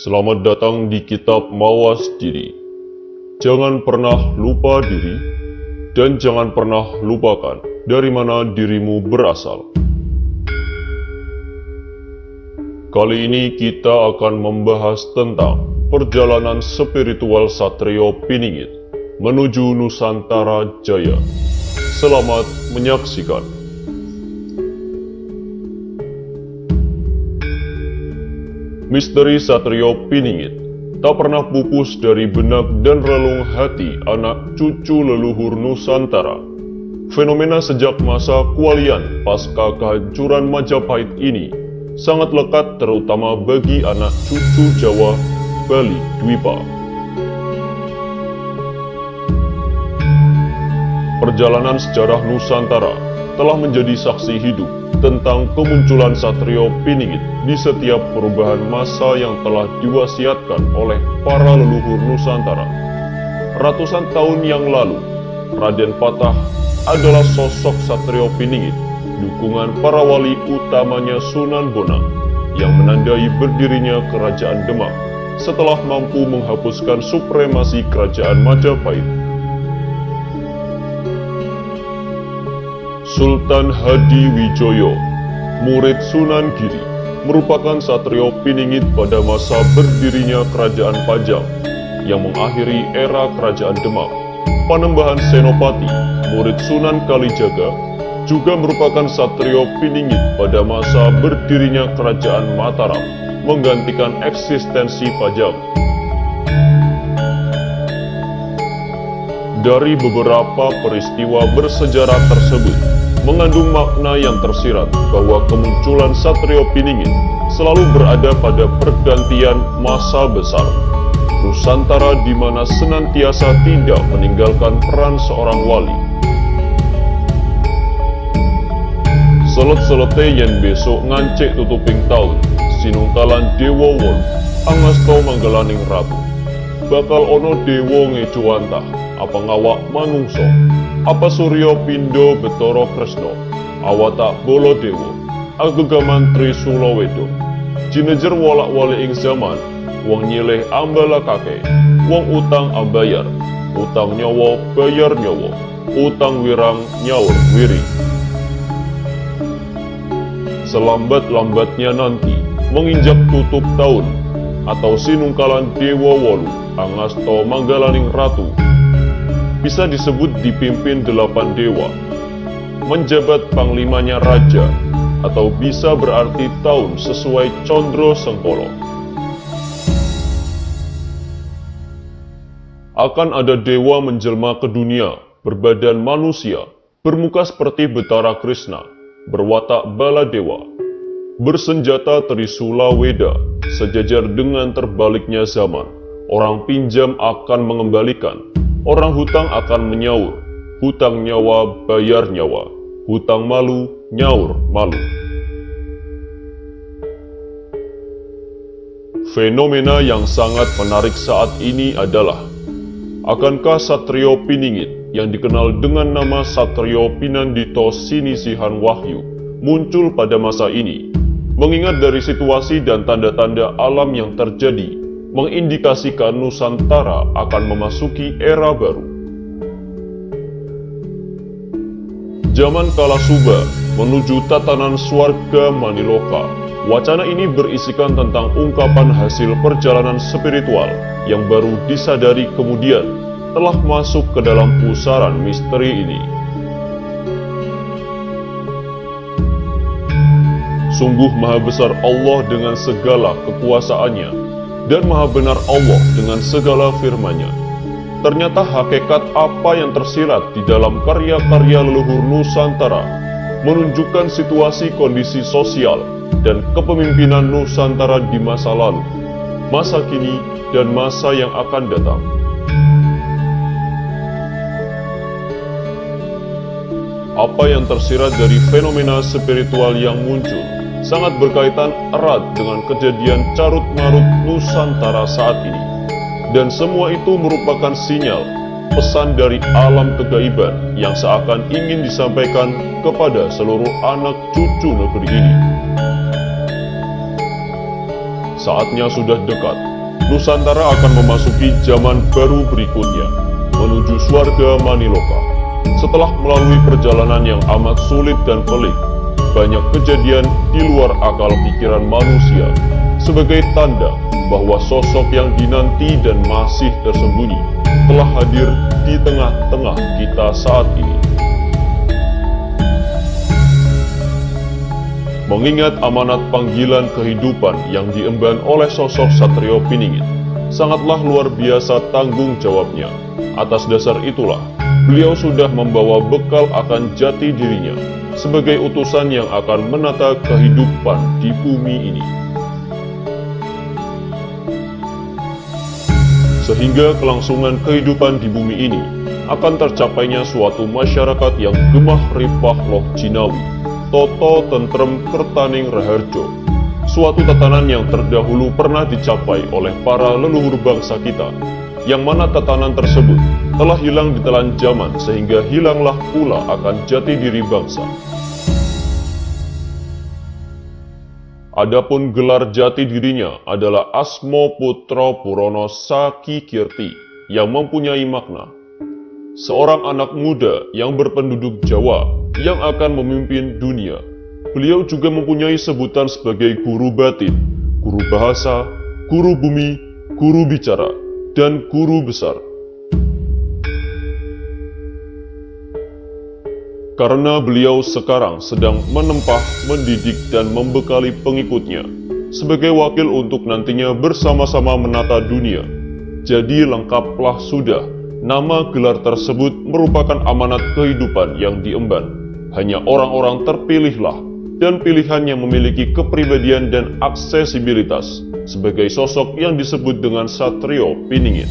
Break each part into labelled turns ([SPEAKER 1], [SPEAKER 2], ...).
[SPEAKER 1] Selamat datang di kitab Mawas Diri. Jangan pernah lupa diri, dan jangan pernah lupakan dari mana dirimu berasal. Kali ini kita akan membahas tentang perjalanan spiritual Satrio Piningit menuju Nusantara Jaya. Selamat menyaksikan. Misteri Satrio Piningit tak pernah pupus dari benak dan relung hati anak cucu leluhur Nusantara. Fenomena sejak masa Kualian pasca kehancuran Majapahit ini sangat lekat terutama bagi anak cucu Jawa, Bali, Dwipa. Perjalanan sejarah Nusantara telah menjadi saksi hidup tentang kemunculan Satrio Piningit di setiap perubahan masa yang telah diwasiatkan oleh para leluhur Nusantara. Ratusan tahun yang lalu, Raden Patah adalah sosok Satrio Piningit, dukungan para wali utamanya Sunan Bonang, yang menandai berdirinya Kerajaan Demak setelah mampu menghapuskan supremasi Kerajaan Majapahit. Sultan Hadiwijoyo, murid Sunan Giri, merupakan Satrio Piningit pada masa berdirinya Kerajaan Pajang yang mengakhiri era Kerajaan Demak. Panembahan Senopati, murid Sunan Kalijaga, juga merupakan Satrio Piningit pada masa berdirinya Kerajaan Mataram, menggantikan eksistensi Pajang. Dari beberapa peristiwa bersejarah tersebut, mengandung makna yang tersirat bahwa kemunculan Satrio Piningit selalu berada pada pergantian masa besar Nusantara di mana senantiasa tidak meninggalkan peran seorang wali. Selet-selete yen besok ngancik tutuping taun, sinungkalan Dewa Wolu, angasto manggalaning ratu. Bakal ono dewa ngecuantah, apa ngawak manungso, apa Surya Pindo Betoro Kresno, awatak bolo dewo, agegaman Trisula Wedo. Jinejer wolak-wali ing zaman, wong nyileh ambala kake, wong utang ambayar, utang nyawa bayar nyawa, utang wirang nyaur wiri. Selambat-lambatnya nanti, menginjak tutup tahun, atau sinungkalan Dewa Wolu, angasto manggalaning ratu, bisa disebut dipimpin 8 dewa, menjabat panglimanya raja, atau bisa berarti tahun sesuai Condro Sengkolo. Akan ada dewa menjelma ke dunia, berbadan manusia, bermuka seperti Betara Krishna, berwatak bala dewa, bersenjata Trisula Weda, sejajar dengan terbaliknya zaman. Orang pinjam akan mengembalikan, orang hutang akan menyaur, hutang nyawa bayar nyawa, hutang malu nyaur malu. Fenomena yang sangat menarik saat ini adalah, akankah Satrio Piningit yang dikenal dengan nama Satrio Pinandito Sinisihan Wahyu muncul pada masa ini? Mengingat dari situasi dan tanda-tanda alam yang terjadi, mengindikasikan Nusantara akan memasuki era baru. Zaman Kala Suba menuju tatanan Swarga Maniloka. Wacana ini berisikan tentang ungkapan hasil perjalanan spiritual yang baru disadari kemudian telah masuk ke dalam pusaran misteri ini. Sungguh maha besar Allah dengan segala kekuasaannya, dan maha benar Allah dengan segala firman-Nya. Ternyata hakikat apa yang tersirat di dalam karya-karya leluhur Nusantara menunjukkan situasi kondisi sosial dan kepemimpinan Nusantara di masa lalu, masa kini, dan masa yang akan datang. Apa yang tersirat dari fenomena spiritual yang muncul sangat berkaitan erat dengan kejadian carut-marut Nusantara saat ini. Dan semua itu merupakan sinyal, pesan dari alam kegaiban yang seakan ingin disampaikan kepada seluruh anak cucu negeri ini. Saatnya sudah dekat. Nusantara akan memasuki zaman baru berikutnya, menuju surga Maniloka. Setelah melalui perjalanan yang amat sulit dan pelik, banyak kejadian di luar akal pikiran manusia, sebagai tanda bahwa sosok yang dinanti dan masih tersembunyi telah hadir di tengah-tengah kita saat ini. Mengingat amanat panggilan kehidupan yang diemban oleh sosok Satrio Piningit, sangatlah luar biasa tanggung jawabnya. Atas dasar itulah, beliau sudah membawa bekal akan jati dirinya sebagai utusan yang akan menata kehidupan di bumi ini. Sehingga kelangsungan kehidupan di bumi ini akan tercapainya suatu masyarakat yang gemah ripah loh jinawi, toto tentrem kertaning raharjo, suatu tatanan yang terdahulu pernah dicapai oleh para leluhur bangsa kita, yang mana tatanan tersebut telah hilang di telan zaman sehingga hilanglah pula akan jati diri bangsa. Adapun gelar jati dirinya adalah Asmo Putra Purono Saki Kirti yang mempunyai makna seorang anak muda yang berpenduduk Jawa yang akan memimpin dunia. Beliau juga mempunyai sebutan sebagai guru batin, guru bahasa, guru bumi, guru bicara, dan guru besar. Karena beliau sekarang sedang menempah, mendidik, dan membekali pengikutnya sebagai wakil untuk nantinya bersama-sama menata dunia. Jadi lengkaplah sudah, nama gelar tersebut merupakan amanat kehidupan yang diemban. Hanya orang-orang terpilihlah dan pilihan yang memiliki kepribadian dan aksesibilitas sebagai sosok yang disebut dengan Satrio Piningit.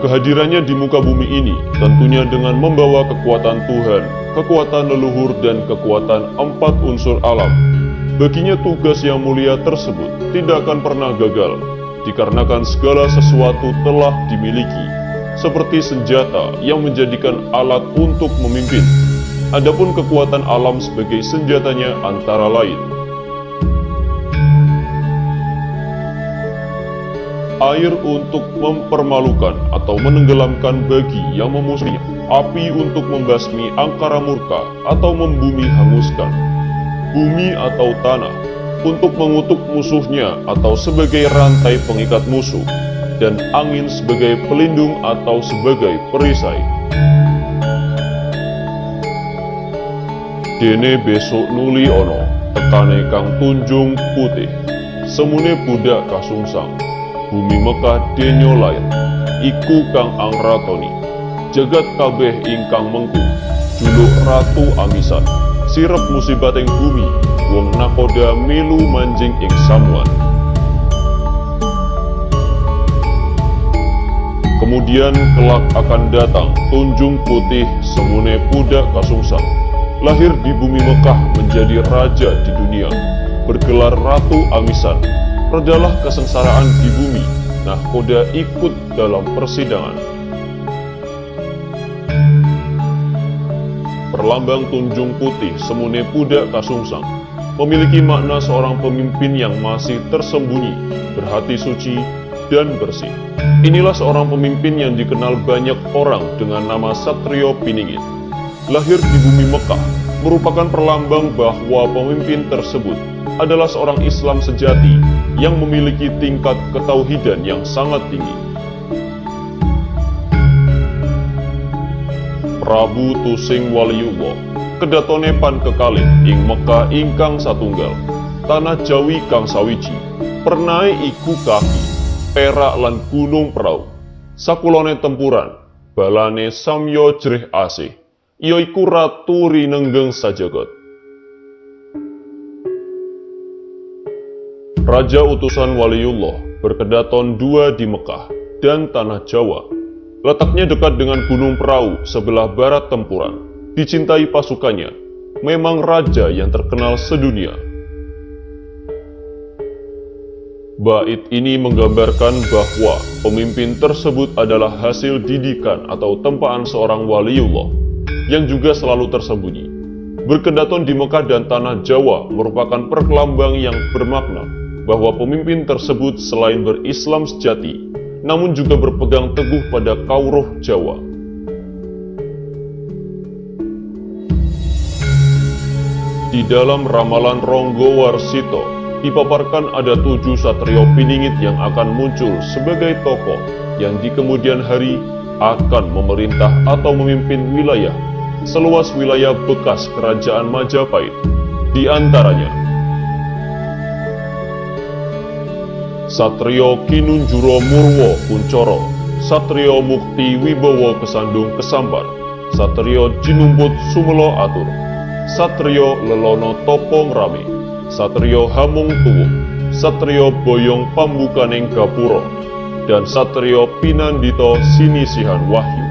[SPEAKER 1] Kehadirannya di muka bumi ini tentunya dengan membawa kekuatan Tuhan, kekuatan leluhur, dan kekuatan 4 unsur alam. Baginya tugas yang mulia tersebut tidak akan pernah gagal, dikarenakan segala sesuatu telah dimiliki, seperti senjata yang menjadikan alat untuk memimpin. Adapun kekuatan alam sebagai senjatanya antara lain air untuk mempermalukan atau menenggelamkan bagi yang memusuhinya, api untuk membasmi angkara murka atau membumi hanguskan, bumi atau tanah untuk mengutuk musuhnya atau sebagai rantai pengikat musuh, dan angin sebagai pelindung atau sebagai perisai. Dene besok nuli ono, tekane kang tunjung putih, semune budak kasungsang, bumi Mekah denyo lair, iku kang angratoni, jagat kabeh ingkang mengku, juluk ratu amisan, sirep musibating bumi, wong nakoda milu manjing ing samuan. Kemudian kelak akan datang tunjung putih semune budak kasungsang, lahir di bumi Mekah menjadi raja di dunia, bergelar ratu amisan. Redalah kesengsaraan di bumi, nahkoda ikut dalam persidangan. Perlambang tunjung putih semune budak kasungsang memiliki makna seorang pemimpin yang masih tersembunyi, berhati suci, dan bersih. Inilah seorang pemimpin yang dikenal banyak orang dengan nama Satrio Piningit. Lahir di bumi Mekah merupakan perlambang bahwa pemimpin tersebut adalah seorang Islam sejati yang memiliki tingkat ketauhidan yang sangat tinggi. Prabu Tusing Waliullah kedatone pan kekalih ing Mekah ingkang satunggal, tanah Jawi kang sawiji, pernae iku kaki, perak lan gunung prau, sakulone tempuran, balane samyo jrih asih, ya iku ratu rinenggeng sajagat. Raja utusan Waliullah berkedaton 2 di Mekah dan tanah Jawa. Letaknya dekat dengan Gunung Prau sebelah barat tempuran. Dicintai pasukannya, memang raja yang terkenal sedunia. Bait ini menggambarkan bahwa pemimpin tersebut adalah hasil didikan atau tempaan seorang Waliullah yang juga selalu tersembunyi. Berkedaton di Mekah dan Tanah Jawa merupakan perkelambang yang bermakna bahwa pemimpin tersebut selain berislam sejati, namun juga berpegang teguh pada kauruh Jawa. Di dalam ramalan Ronggo Warsito, dipaparkan ada 7 satrio piningit yang akan muncul sebagai tokoh yang di kemudian hari akan memerintah atau memimpin wilayah seluas wilayah bekas kerajaan Majapahit. Di antaranya Satrio Kinunjuro Murwo Kuncoro, Satrio Mukti Wibowo Kesandung Kesampar, Satrio Jinumput Sumelo Atur, Satrio Lelono Topong Rame, Satrio Hamung Tuwuk, Satrio Boyong Pambukaning Gapuro, dan Satrio Pinandito Sinisihan Wahyu.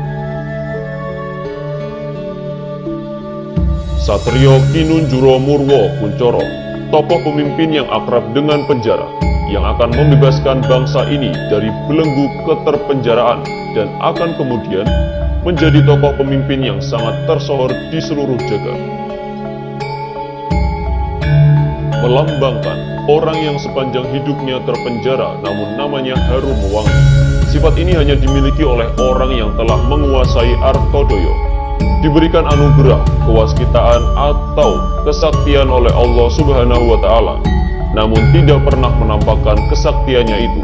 [SPEAKER 1] Satrio Kinunjuro Murwo Kuncoro, tokoh pemimpin yang akrab dengan penjara, yang akan membebaskan bangsa ini dari belenggu keterpenjaraan dan akan kemudian menjadi tokoh pemimpin yang sangat tersohor di seluruh jagat. Melambangkan orang yang sepanjang hidupnya terpenjara namun namanya harum mewangi. Sifat ini hanya dimiliki oleh orang yang telah menguasai Artodoyo, diberikan anugerah, kewaskitaan atau kesaktian oleh Allah Subhanahu wa Ta'ala, namun tidak pernah menampakkan kesaktiannya itu.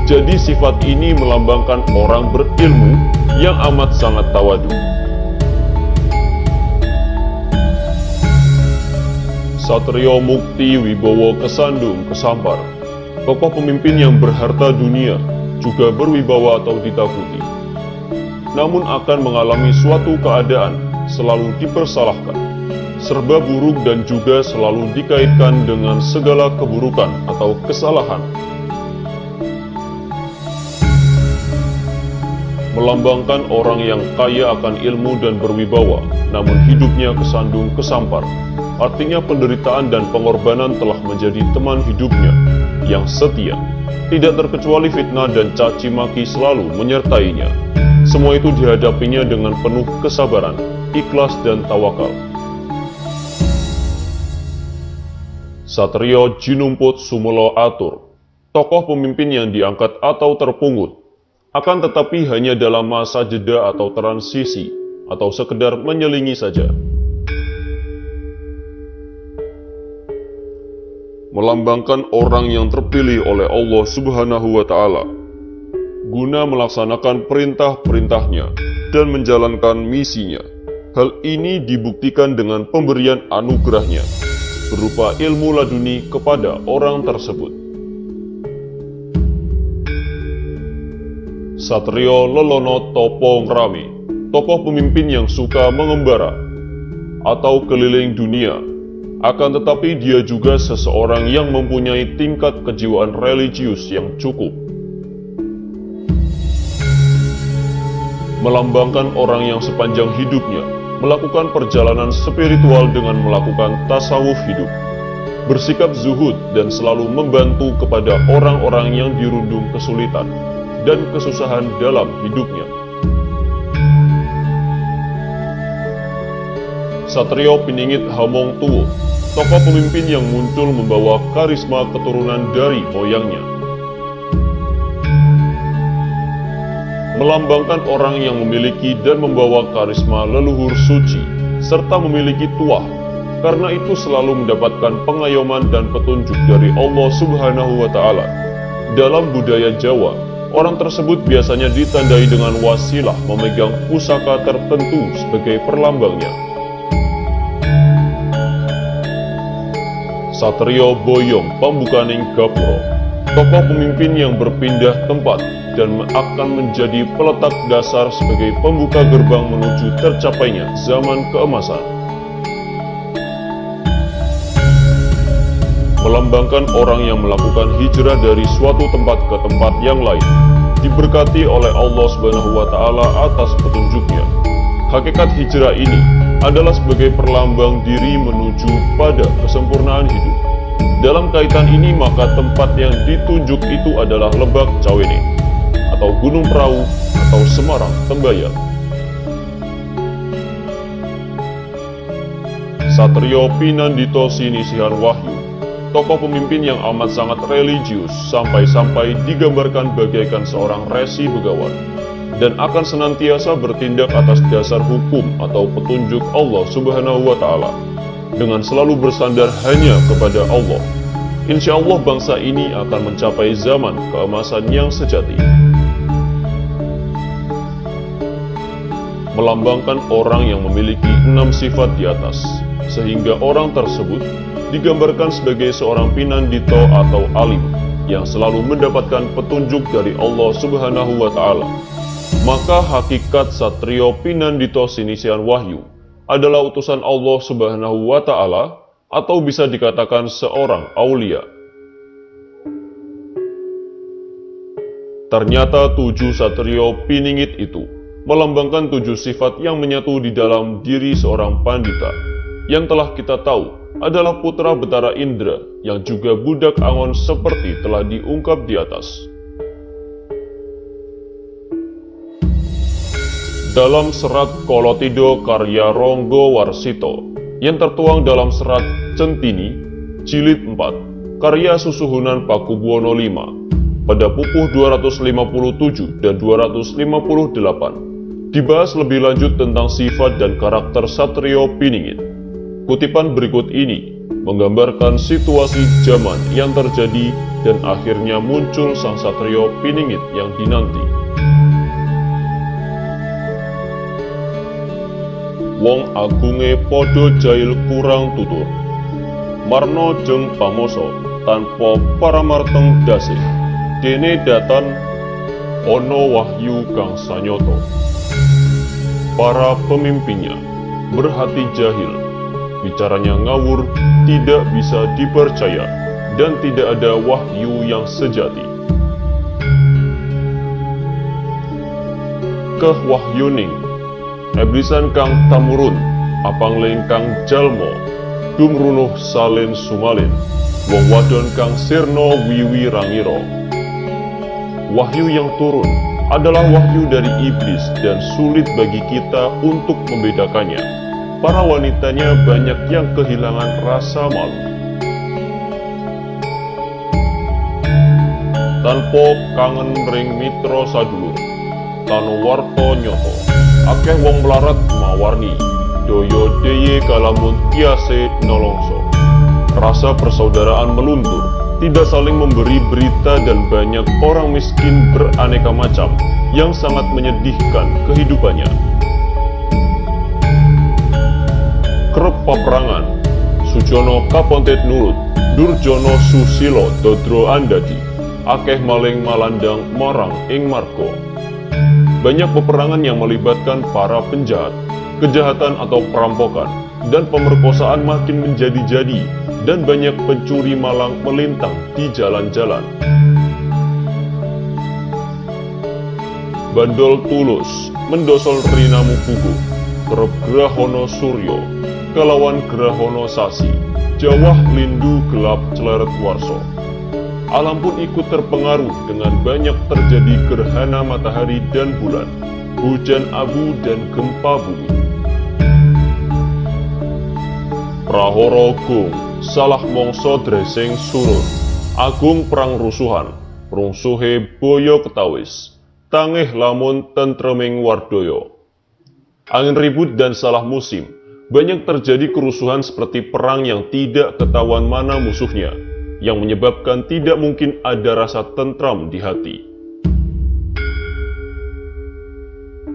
[SPEAKER 1] Jadi sifat ini melambangkan orang berilmu yang amat sangat tawadu. Satrio Mukti Wibowo Kesandung Kesampar, tokoh pemimpin yang berharta dunia, juga berwibawa atau ditakuti, namun akan mengalami suatu keadaan selalu dipersalahkan, serba buruk dan juga selalu dikaitkan dengan segala keburukan atau kesalahan. Melambangkan orang yang kaya akan ilmu dan berwibawa, namun hidupnya kesandung kesampar. Artinya penderitaan dan pengorbanan telah menjadi teman hidupnya yang setia. Tidak terkecuali fitnah dan caci maki selalu menyertainya. Semua itu dihadapinya dengan penuh kesabaran, ikhlas dan tawakal. Satrio Jinumput Sumelo Atur, tokoh pemimpin yang diangkat atau terpungut, akan tetapi hanya dalam masa jeda atau transisi, atau sekedar menyelingi saja. Melambangkan orang yang terpilih oleh Allah Subhanahu wa Ta'ala guna melaksanakan perintah-perintahnya dan menjalankan misinya. Hal ini dibuktikan dengan pemberian anugerahnya berupa ilmu laduni kepada orang tersebut. Satrio Lelono Topong Rame, tokoh pemimpin yang suka mengembara atau keliling dunia. Akan tetapi dia juga seseorang yang mempunyai tingkat kejiwaan religius yang cukup. Melambangkan orang yang sepanjang hidupnya melakukan perjalanan spiritual dengan melakukan tasawuf hidup, bersikap zuhud dan selalu membantu kepada orang-orang yang dirundung kesulitan dan kesusahan dalam hidupnya. Satrio Piningit Hamong Tuwuk, tokoh pemimpin yang muncul membawa karisma keturunan dari moyangnya. Melambangkan orang yang memiliki dan membawa karisma leluhur suci, serta memiliki tuah, karena itu selalu mendapatkan pengayoman dan petunjuk dari Allah Subhanahu wa Ta'ala. Dalam budaya Jawa, orang tersebut biasanya ditandai dengan wasilah memegang pusaka tertentu sebagai perlambangnya. Satrio Boyong Pambukaning Gapuro, tokoh pemimpin yang berpindah tempat dan akan menjadi peletak dasar sebagai pembuka gerbang menuju tercapainya zaman keemasan. Melambangkan orang yang melakukan hijrah dari suatu tempat ke tempat yang lain, diberkati oleh Allah Subhanahu wa Ta'ala atas petunjuknya. Hakikat hijrah ini adalah sebagai perlambang diri menuju pada kesempurnaan hidup. Dalam kaitan ini maka tempat yang ditunjuk itu adalah Lebak Cawene, atau Gunung Perahu, atau Semarang Tembayang. Satrio Pinandito Sinisihan Wahyu, tokoh pemimpin yang amat sangat religius, sampai-sampai digambarkan bagaikan seorang resi begawan, dan akan senantiasa bertindak atas dasar hukum atau petunjuk Allah Subhanahu wa Ta'ala, dengan selalu bersandar hanya kepada Allah. Insya Allah bangsa ini akan mencapai zaman keemasan yang sejati. Melambangkan orang yang memiliki 6 sifat di atas, sehingga orang tersebut digambarkan sebagai seorang pinandito atau alim yang selalu mendapatkan petunjuk dari Allah Subhanahu wa Ta'ala. Maka hakikat Satrio Pinandito Sinisihan Wahyu adalah utusan Allah Subhanahu wa Ta'ala, atau bisa dikatakan seorang aulia. Ternyata 7 Satrio Piningit itu melambangkan 7 sifat yang menyatu di dalam diri seorang pandita, yang telah kita tahu adalah putra Betara Indra yang juga budak Angon seperti telah diungkap di atas. Dalam serat Kolotido karya Ronggo Warsito yang tertuang dalam serat Centini Jilid 4 karya Susuhunan Pakubuwono V pada pupuh 257 dan 258 dibahas lebih lanjut tentang sifat dan karakter Satrio Piningit. Kutipan berikut ini menggambarkan situasi zaman yang terjadi dan akhirnya muncul sang Satrio Piningit yang dinanti. Wong agunge podo jail kurang tutur, marno jeng pamoso tanpa paramarteng dasih, dene datan ono wahyu kang sanyoto. Para pemimpinnya berhati jahil, bicaranya ngawur, tidak bisa dipercaya, dan tidak ada wahyu yang sejati. Kewahyuning Eblisan kang tamurun, apangling kang jalmo, dumrunuh salin sumalin, wong wadon kang sirno wiwi rangiro. Wahyu yang turun adalah wahyu dari iblis dan sulit bagi kita untuk membedakannya. Para wanitanya banyak yang kehilangan rasa malu. Tanpa kangen ring mitra sadulur, tanu warto nyoto, akeh wong melarat mawarni, doyo deye kalamun tiase nolongso. Rasa persaudaraan meluntur, tidak saling memberi berita, dan banyak orang miskin beraneka macam yang sangat menyedihkan kehidupannya. Kerep paperangan, Sujono kapontet nurut, Durjono susilo dodro andadi, akeh maling malandang marang ing marko. Banyak peperangan yang melibatkan para penjahat, kejahatan atau perampokan, dan pemerkosaan makin menjadi-jadi, dan banyak pencuri malang melintang di jalan-jalan. Bandol tulus, mendosol rinamu pugu, kerep Grahono Suryo, kelawan Grahono Sasi, jawah lindu gelap celeret warso. Alam pun ikut terpengaruh dengan banyak terjadi gerhana matahari dan bulan, hujan abu dan gempa bumi. Prahara gung, salah mongso dresing surun, agung perang rusuhan, rungsuhe boyo ketawis, tangih lamun tentreming wardoyo. Angin ribut dan salah musim, banyak terjadi kerusuhan seperti perang yang tidak ketahuan mana musuhnya, yang menyebabkan tidak mungkin ada rasa tentram di hati.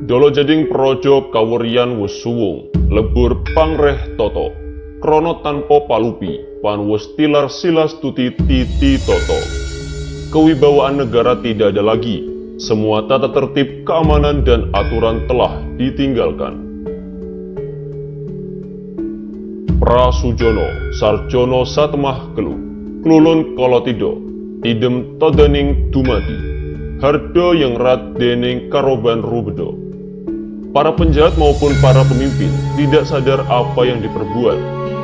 [SPEAKER 1] Dolo jading projo kawurian wus suwung, lebur pangreh toto, krono tanpo palupi, pan wus tilar silas tuti titi toto. Kewibawaan negara tidak ada lagi, semua tata tertib, keamanan, dan aturan telah ditinggalkan. Prasujono, Sarjono satemah kelu, Klulun Kolotido, idem todaning dumadi, hardo yang rat dening karoban rubedo. Para penjahat maupun para pemimpin tidak sadar apa yang diperbuat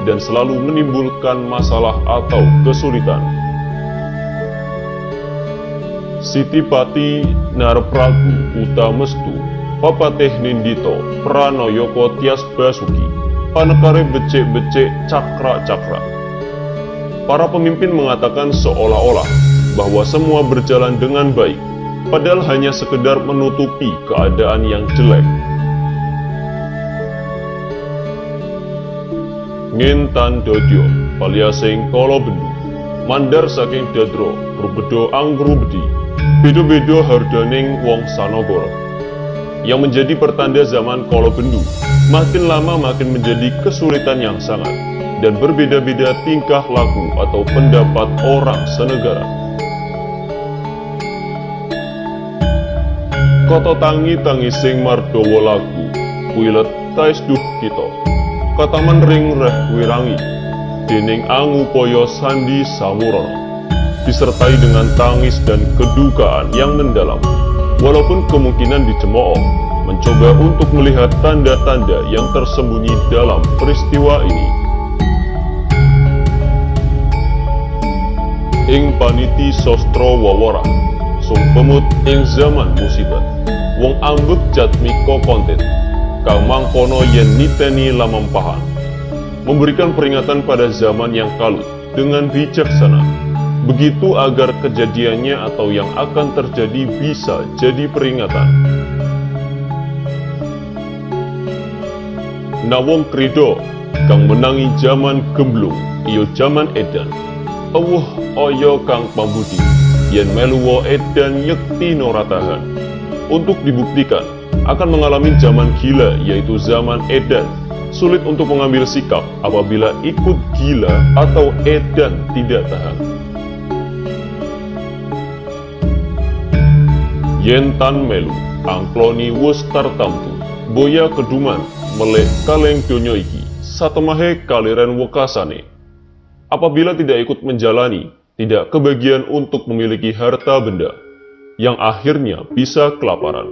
[SPEAKER 1] dan selalu menimbulkan masalah atau kesulitan. Sitipati Narpragu Utamestu, Papateh Nindito, Pranoyoko Tias Basuki, panekare becik-becik cakra-cakra. Para pemimpin mengatakan seolah-olah bahwa semua berjalan dengan baik, padahal hanya sekedar menutupi keadaan yang jelek. Ngintan dodyo, paliasing kala bendu, mandar saking dadro, rubedo anggrubedi, bedo-bedo hardaning wong sanagara. Yang menjadi pertanda zaman kala bendu, makin lama makin menjadi kesulitan yang sangat, dan berbeda-beda tingkah laku atau pendapat orang senegara. Kata tangi-tangi sing mardawa lagu, kuilet tais duh kita, kataman ring reh wirangi, dening angupaya sandi samurana, disertai dengan tangis dan kedukaan yang mendalam. Walaupun kemungkinan dicemooh, mencoba untuk melihat tanda-tanda yang tersembunyi dalam peristiwa ini. Ing paniti sostra wawara, sung pemut ing zaman musibat, wong ambek jatmiko konten, kang mangkono yen niteni lamampahan, memberikan peringatan pada zaman yang kalut dengan bijaksana, begitu agar kejadiannya atau yang akan terjadi bisa jadi peringatan. Nawong krido kang menangi zaman gemblung iyo zaman edan, awuh oyo kang pambudi yen meluwo edan yekti noratahan, untuk dibuktikan akan mengalami zaman gila yaitu zaman edan. Sulit untuk mengambil sikap apabila ikut gila atau edan tidak tahan. Yen tan melu, angkloni wus tartamtu, boya keduman, melek kaleng donyo iki, satemahe kaliren wekasane. Apabila tidak ikut menjalani, tidak kebagian untuk memiliki harta benda, yang akhirnya bisa kelaparan.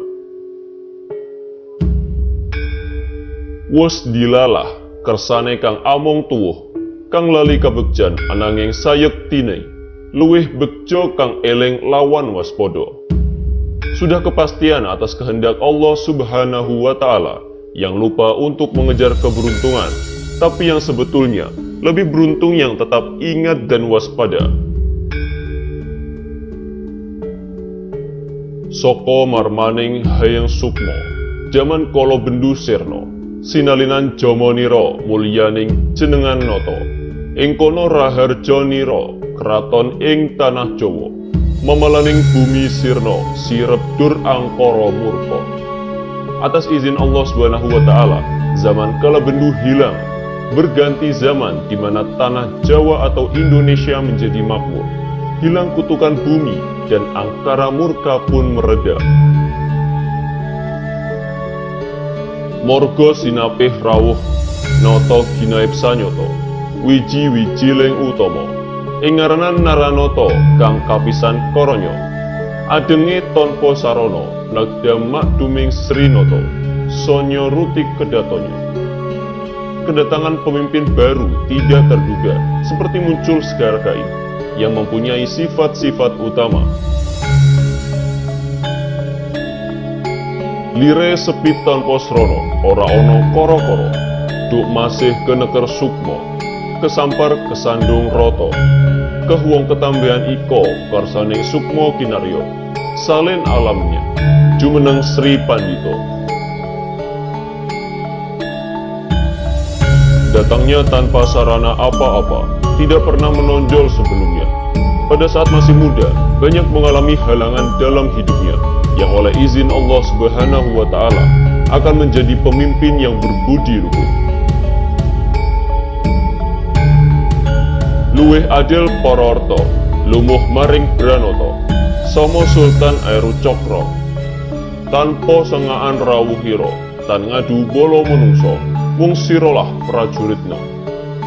[SPEAKER 1] Wus dilalah, kersane kang among tuwuh, kang lali kabegjan ananging sayek tinei, luwih begjo kang eleng lawan waspodo. Sudah kepastian atas kehendak Allah Subhanahu wa Ta'ala, yang lupa untuk mengejar keberuntungan, tapi yang sebetulnya lebih beruntung yang tetap ingat dan waspada. Soko marmaning hayang sukmo, jaman kala bendu sirno, sinalinan jomoniro mulyaning jenengan noto, ing kono raharjoniro, keraton ing tanah Jawa. Memelaning bumi sirno, sirep dur angkara murka. Atas izin Allah Subhanahu wa Ta'ala, zaman kala bendu hilang, berganti zaman di mana tanah Jawa atau Indonesia menjadi makmur. Hilang kutukan bumi dan angkara murka pun mereda. Morgo sinapih rawuh, noto ginaib sanyoto, wiji-wiji leng utomo. Ing ngarenan Naranoto kang kapisan koronyo, adenge tonpo sarono nagda makduming Srinoto, sonyo rutik kedatonyo. Kedatangan pemimpin baru tidak terduga, seperti muncul Segara Gaib yang mempunyai sifat-sifat utama. Lire sepi tanpa srono, ora ono koro-koro, duk masih keneker sukmo, kesampar kesandung roto, kehuang ketambahan iko karsaning sukmo kinaryo, salin alamnya, jumeneng Sri Pandito. Datangnya tanpa sarana apa-apa, tidak pernah menonjol sebelumnya. Pada saat masih muda, banyak mengalami halangan dalam hidupnya, yang oleh izin Allah Subhanahu wa Ta'ala akan menjadi pemimpin yang berbudi luhur. Luwih adil pororto, lumuh maring branoto, somo Sultan Aeru Cokro, tanpa sengaan rawuhiro, tan ngadu bolo menungso, mung sirolah prajuritno,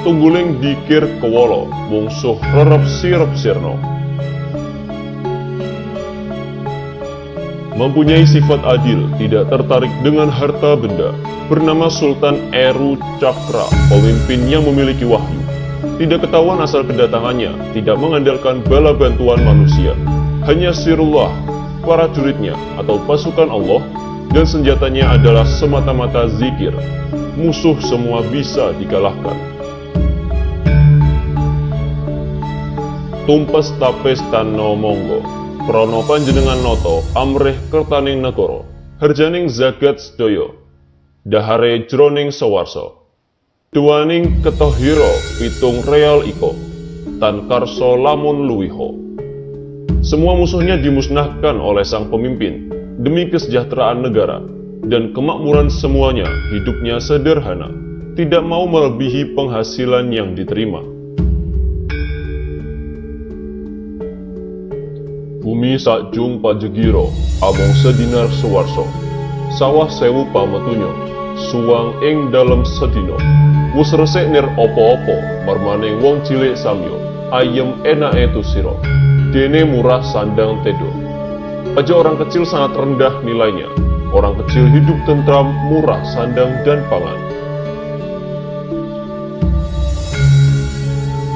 [SPEAKER 1] tungguling dikir kewolo, mungsuh rerep sirep sirno. Mempunyai sifat adil, tidak tertarik dengan harta benda, bernama Sultan Aeru Cakra, pemimpin yang memiliki wahyu. Tidak ketahuan asal kedatangannya, tidak mengandalkan bala bantuan manusia, hanya sirullah, para juridnya atau pasukan Allah dan senjatanya adalah semata-mata zikir. Musuh semua bisa dikalahkan. Tumpes tapes tanno monggo, krana panjenengan noto amrih kertaning negara, harjaning zagat sedaya, dahare jroning sawarsa. Duaning ketohiro pitung real iko, tan karso lamun luwiho. Semua musuhnya dimusnahkan oleh sang pemimpin demi kesejahteraan negara dan kemakmuran semuanya. Hidupnya sederhana, tidak mau melebihi penghasilan yang diterima. Bumi sakjung pajegiro, among sedinar suwarso, sawah sewu pametunyo, suwang ing dalem sedino. Wus resik nir opo-opo, marmaning wong cilik samyo, ayem enake tusiro, dene murah sandang tedo. Pajak orang kecil sangat rendah nilainya. Orang kecil hidup tentram, murah sandang dan pangan.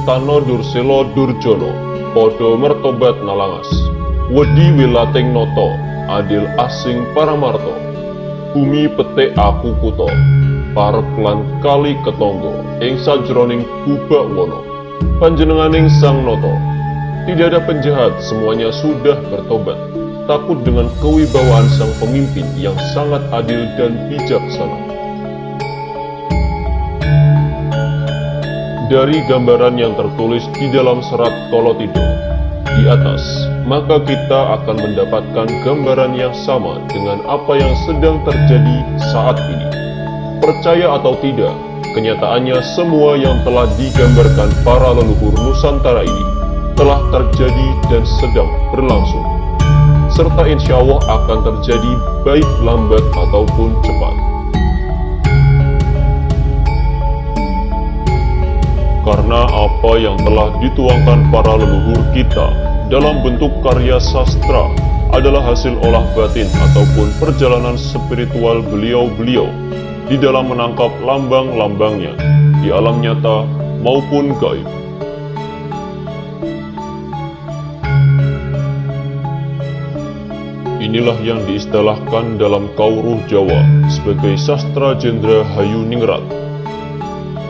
[SPEAKER 1] Tano durselo durjono, podo mertobat nalangas. Wedi wilating noto, adil asing paramarto. Bumi petik aku kuto, parklan kali ketonggo, ing sajroning kubak wono. Panjenenganing sang noto, tidak ada penjahat, semuanya sudah bertobat. Takut dengan kewibawaan sang pemimpin yang sangat adil dan bijaksana. Dari gambaran yang tertulis di dalam serat Kolotido di atas, maka kita akan mendapatkan gambaran yang sama dengan apa yang sedang terjadi saat ini. Percaya atau tidak, kenyataannya semua yang telah digambarkan para leluhur Nusantara ini telah terjadi dan sedang berlangsung, serta insya Allah akan terjadi baik lambat ataupun cepat. Karena apa yang telah dituangkan para leluhur kita dalam bentuk karya sastra adalah hasil olah batin ataupun perjalanan spiritual beliau-beliau di dalam menangkap lambang-lambangnya di alam nyata maupun gaib. Inilah yang diistilahkan dalam Kauruh Jawa sebagai sastra Jendra Hayuningrat.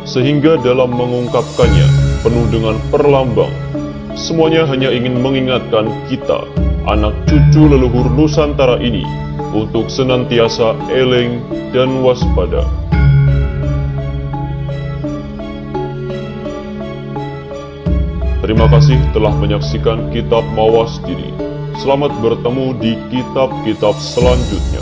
[SPEAKER 1] Sehingga dalam mengungkapkannya penuh dengan perlambang, semuanya hanya ingin mengingatkan kita, anak cucu leluhur Nusantara ini, untuk senantiasa eling dan waspada. Terima kasih telah menyaksikan Kitab Mawas Diri. Selamat bertemu di kitab-kitab selanjutnya.